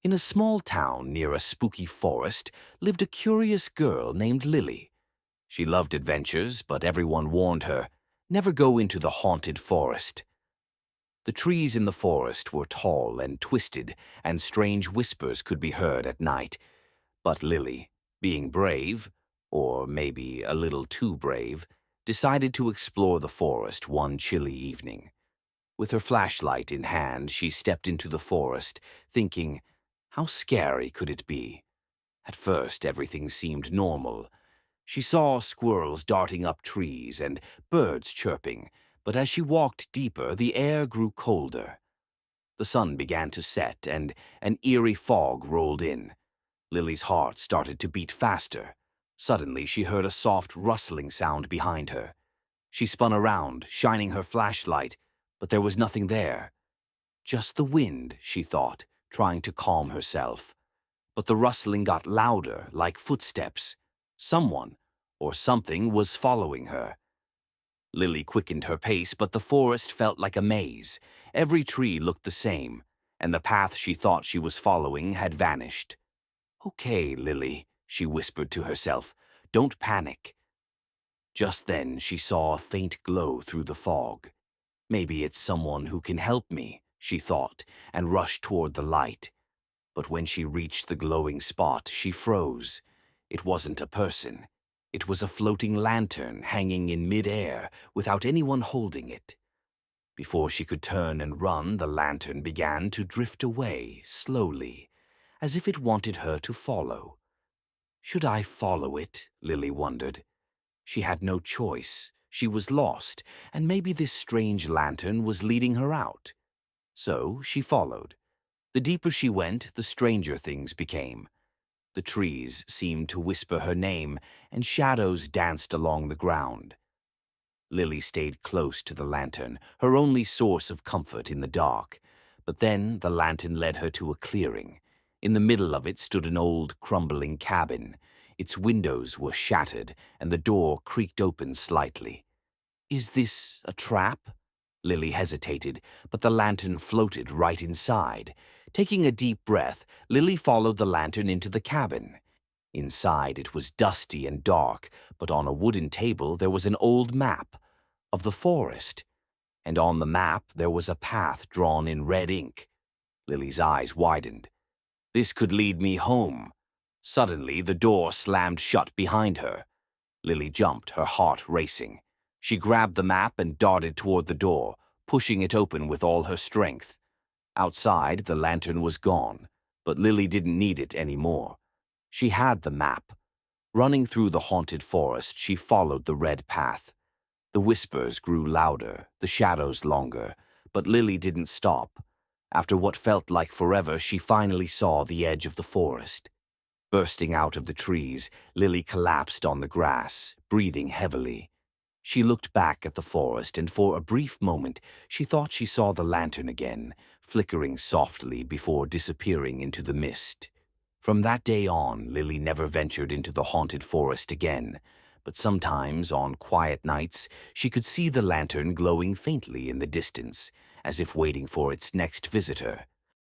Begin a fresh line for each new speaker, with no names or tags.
In a small town near a spooky forest lived a curious girl named Lily. She loved adventures, but everyone warned her, never go into the haunted forest. The trees in the forest were tall and twisted, and strange whispers could be heard at night. But Lily, being brave, or maybe a little too brave, decided to explore the forest one chilly evening. With her flashlight in hand, she stepped into the forest, thinking, how scary could it be? At first, everything seemed normal. She saw squirrels darting up trees and birds chirping, but as she walked deeper, the air grew colder. The sun began to set, and an eerie fog rolled in. Lily's heart started to beat faster. Suddenly, she heard a soft rustling sound behind her. She spun around, shining her flashlight, but there was nothing there. Just the wind, she thought, trying to calm herself. But the rustling got louder, like footsteps. Someone, or something, was following her. Lily quickened her pace, but the forest felt like a maze. Every tree looked the same, and the path she thought she was following had vanished. "Okay, Lily," she whispered to herself, "don't panic." Just then she saw a faint glow through the fog. Maybe it's someone who can help me, she thought, and rushed toward the light. But when she reached the glowing spot, she froze. It wasn't a person. It was a floating lantern hanging in mid-air without anyone holding it. Before she could turn and run, the lantern began to drift away, slowly, as if it wanted her to follow. Should I follow it? Lily wondered. She had no choice. She was lost, and maybe this strange lantern was leading her out. So she followed. The deeper she went, the stranger things became. The trees seemed to whisper her name, and shadows danced along the ground. Lily stayed close to the lantern, her only source of comfort in the dark. But then the lantern led her to a clearing. In the middle of it stood an old, crumbling cabin. Its windows were shattered, and the door creaked open slightly. "Is this a trap?" Lily hesitated, but the lantern floated right inside. Taking a deep breath, Lily followed the lantern into the cabin. Inside it was dusty and dark, but on a wooden table there was an old map of the forest. And on the map there was a path drawn in red ink. Lily's eyes widened. This could lead me home. Suddenly the door slammed shut behind her. Lily jumped, her heart racing. She grabbed the map and darted toward the door, pushing it open with all her strength. Outside, the lantern was gone, but Lily didn't need it anymore. She had the map. Running through the haunted forest, she followed the red path. The whispers grew louder, the shadows longer, but Lily didn't stop. After what felt like forever, she finally saw the edge of the forest. Bursting out of the trees, Lily collapsed on the grass, breathing heavily. She looked back at the forest, and for a brief moment she thought she saw the lantern again, flickering softly before disappearing into the mist. From that day on, Lily never ventured into the haunted forest again, but sometimes, on quiet nights, she could see the lantern glowing faintly in the distance, as if waiting for its next visitor.